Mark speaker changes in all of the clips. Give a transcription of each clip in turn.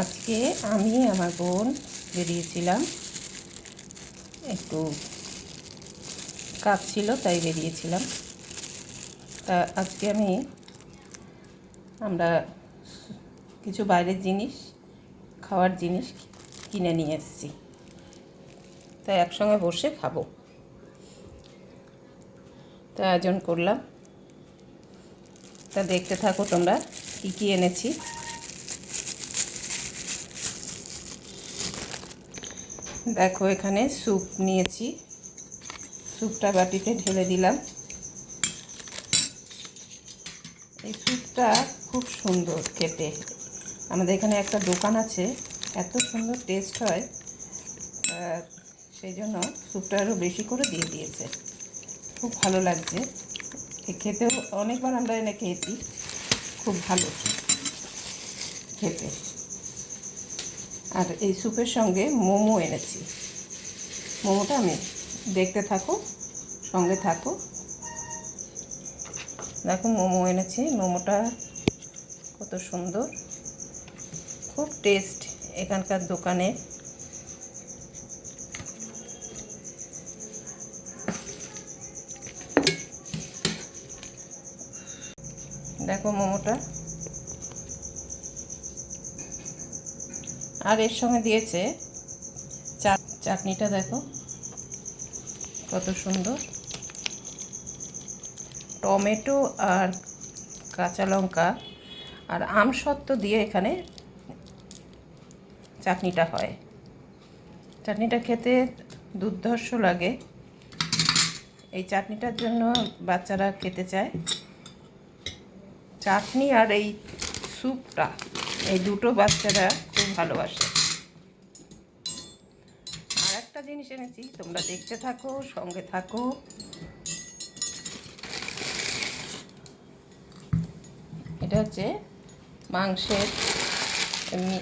Speaker 1: আজকে আমি আমার বোন বেরিয়েছিলাম, একটু কাজ ছিল তাই বেরিয়েছিলাম। তা আজকে আমরা কিছু বাইরের জিনিস, খাওয়ার জিনিস কিনে নিয়ে এসেছি, তাই একসঙ্গে বসে খাবো, তা আয়োজন করলাম। তা দেখতে থাকো তোমরা কী কী এনেছি। দেখো, এখানে স্যুপ নিয়েছি, স্যুপটা বাটিতে ঢেলে দিলাম। এই স্যুপটা খুব সুন্দর খেতে। আমাদের এখানে একটা দোকান আছে, এত সুন্দর টেস্ট হয়, সেই জন্য স্যুপটা আরও বেশি করে দিয়ে দিয়েছে। খুব ভালো লাগছে খেতেও, অনেকবার আমরা এনে খেয়েছি, খুব ভালো খেতে। আর এই স্যুপের সঙ্গে মোমো এনেছি, মোমোটা আমি দেখতে থাকো, সঙ্গে থাকো। দেখো মোমো এনেছি, মোমোটা কত সুন্দর, খুব টেস্ট এখানকার দোকানে। দেখো মোমোটা, আর এর সঙ্গে দিয়েছে চাটনিটা, দেখো কত সুন্দর, টমেটো আর কাঁচা লঙ্কা আর আমসত্ত্ব দিয়ে এখানে চাটনিটা হয়। চাটনিটা খেতে দুর্ধর্ষ লাগে, এই চাটনিটার জন্য বাচ্চারা খেতে চায়। চাটনি আর এই স্যুপটা, এই দুটো বাচ্চারা খুব ভালোবাসে। আর একটা জিনিস এনেছি, তোমরা দেখতে থাকো, সঙ্গে থাকো। এটা হচ্ছে মাংসের এমনি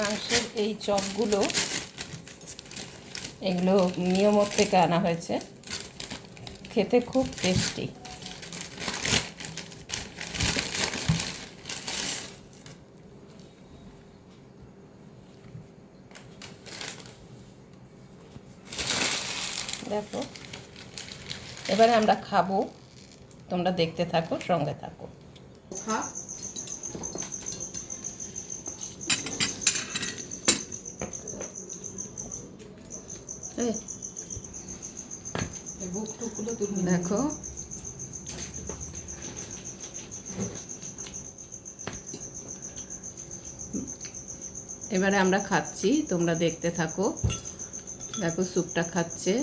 Speaker 1: মাংসের এই চপগুলো, এগুলো নিয়মত থেকে আনা হয়েছে, খেতে খুব টেস্টি। দেখো, এবারে আমরা খাবো, তোমরা দেখতে থাকো, সঙ্গে থাকো। দেখো, এবারে আমরা খাচ্ছি, তোমরা দেখতে থাকো। দেখো স্যুপটা খাচ্ছে,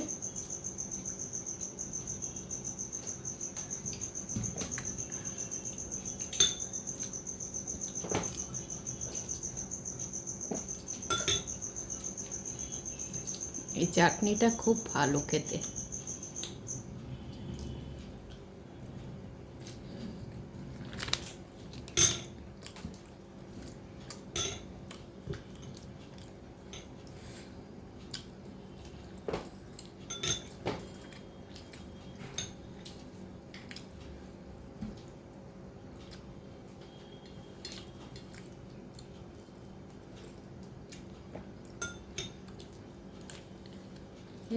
Speaker 1: এই চাটনিটা খুব ভালো খেতে।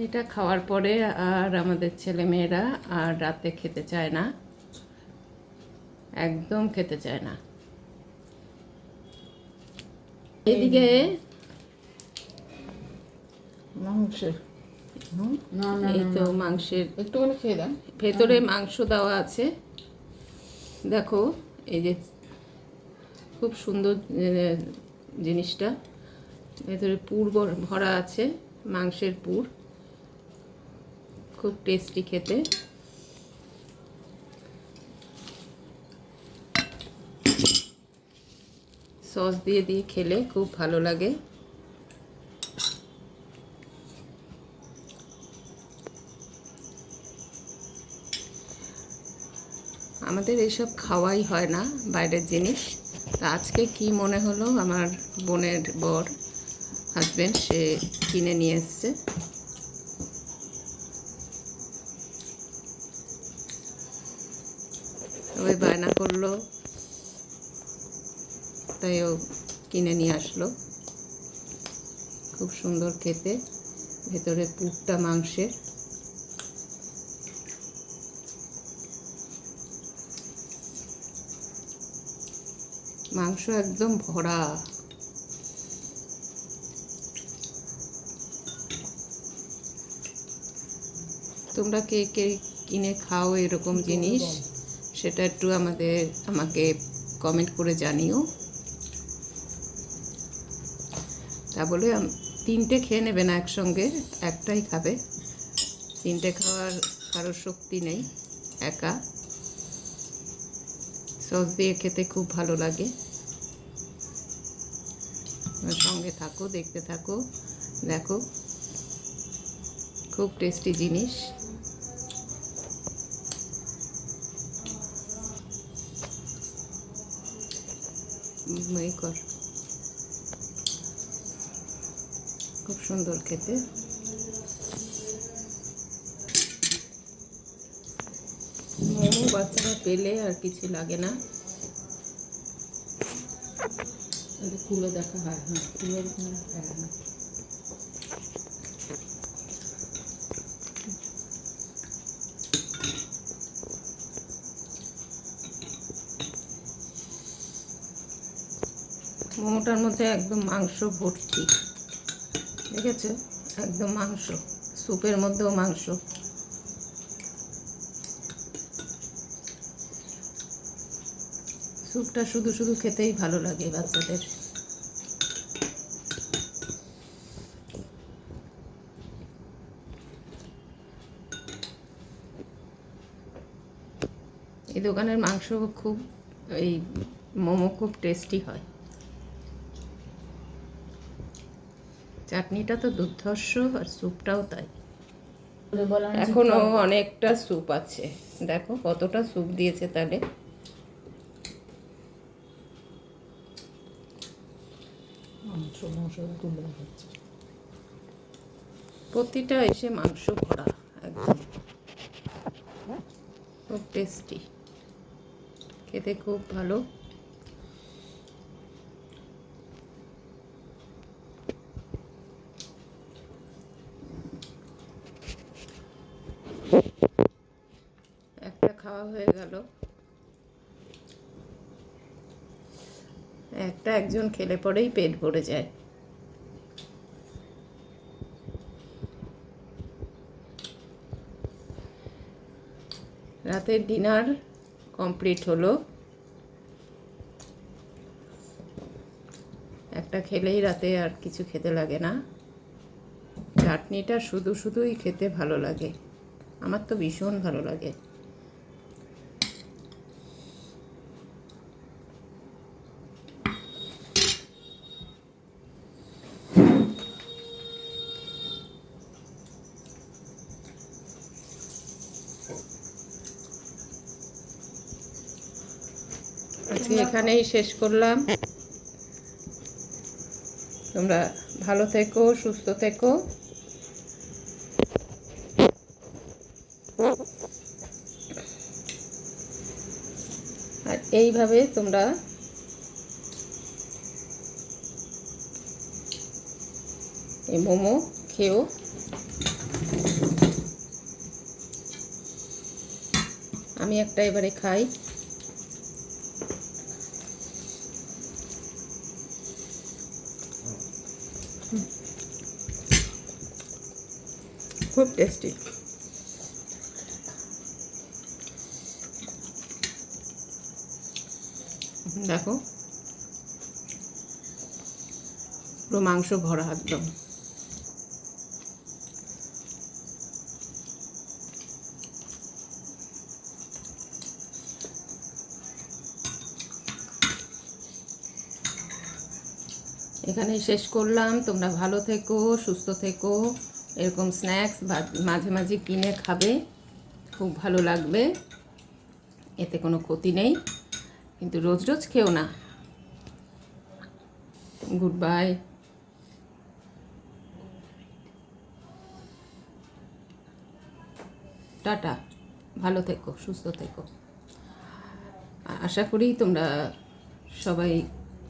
Speaker 1: এটা খাওয়ার পরে আর আমাদের ছেলেমেয়েরা আর রাতে খেতে চায় না, একদম খেতে চায় না। এদিকে
Speaker 2: মাংসের
Speaker 1: এই তো মাংসের
Speaker 2: একটুখানি খেয়ে দেন,
Speaker 1: ভেতরে মাংস দেওয়া আছে। দেখো, এই যে খুব সুন্দর জিনিসটা, ভেতরে পুর ভরা আছে, মাংসের পুর, খুব টেস্টি খেতে। সস দিয়ে দিয়ে খেলে খুব ভালো লাগে। আমাদের এইসব খাওয়াই হয় না, বাইরের জিনিস। তা আজকে কি মনে হলো, আমার বোনের বর, হাজব্যান্ড, সে কিনে নিয়ে এসছে। ভাই বায়না করলো, তাই ও কিনে নিয়ে আসলো। খুব সুন্দর খেতে, ভেতরে পুরটা মাংসের। মাংস একদম ভরা। তোমরা কে কে কিনে খাও এরকম জিনিস, সেটা একটু আমাকে কমেন্ট করে জানিও। তা বলে 3টে খেয়ে নেবে না একসঙ্গে, একটাই খাবে। 3টে খাওয়ার কারোর শক্তি নেই একা। সস দিয়ে খেতে খুব ভালো লাগে। সঙ্গে থাকো, দেখতে থাকো, দেখো, খুব টেস্টি জিনিস। এই কর, খুব সুন্দর খেতে। মোমো বাচ্চারা পেলে আর কিছু লাগে না।
Speaker 2: খুলে দেখা হয়, হ্যাঁ খুলে হ্যাঁ।
Speaker 1: মোমোটার মধ্যে একদম মাংস ভর্তি, দেখেছো? একদম মাংস, স্যুপের মধ্যেও মাংস। স্যুপটা শুধু শুধু খেতেই ভালো লাগে বাচ্চাদের। এই দোকানের মাংস খুব, এই মোমো খুব টেস্টি হয়। চাটনিটা তো দুর্ধর্ষ, আর স্যুপটাও তাই। এখনো অনেকটা স্যুপ আছে, দেখো কতটা স্যুপ দিয়েছে তাহলে। প্রতিটা এসে মাংস ভরা, একদম খুব টেস্টি, খেতে খুব ভালো। একটা খাওয়া হয়ে গেল, একটা একজন খেলে পরেই পেট ভরে যায়। রাতের ডিনার কমপ্লিট হলো। একটা খেলেই রাতে আর কিছু খেতে লাগে না। চাটনিটা শুধু শুধুই খেতে ভালো লাগে, আমার তো ভীষণ ভালো লাগে। আজকে এখানেই শেষ করলাম। তোমরা ভালো থেকো, সুস্থ থেকো। আর এইভাবে তোমরা এই মোমো খেও। আমি একটা এবারে খাই। খুব টেস্টি। দেখো পুরো মাংস ভরা একদম। এখানেই শেষ করলাম। তোমরা ভালো থেকো, সুস্থ থেকো। এরকম স্ন্যাক্স মাঝে মাঝে কিনে খাবে, খুব ভালো লাগবে, এতে কোনো ক্ষতি নেই, কিন্তু রোজ রোজ খেও না। Good bye. টাটা, ভালো থেকো, সুস্থ থেকো। আশা করি তোমরা সবাই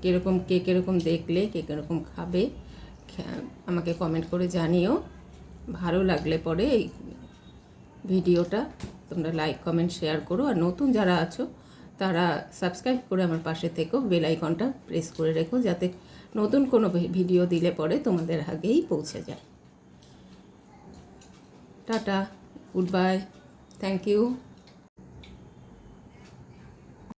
Speaker 1: কে কীরকম দেখলে, কে কীরকম খাবে আমাকে কমেন্ট করে জানিও। ভালো লাগলে পরে এই ভিডিওটা তোমরা লাইক কমেন্ট শেয়ার করো, আর নতুন যারা আছো তারা সাবস্ক্রাইব করে আমার পাশে থেকো, বেল আইকনটা প্রেস করে রেখো, যাতে নতুন কোনো ভিডিও দিলে পরে তোমাদের আগেই পৌঁছে যায়। টাটা, গুড বাই, থ্যাংক ইউ।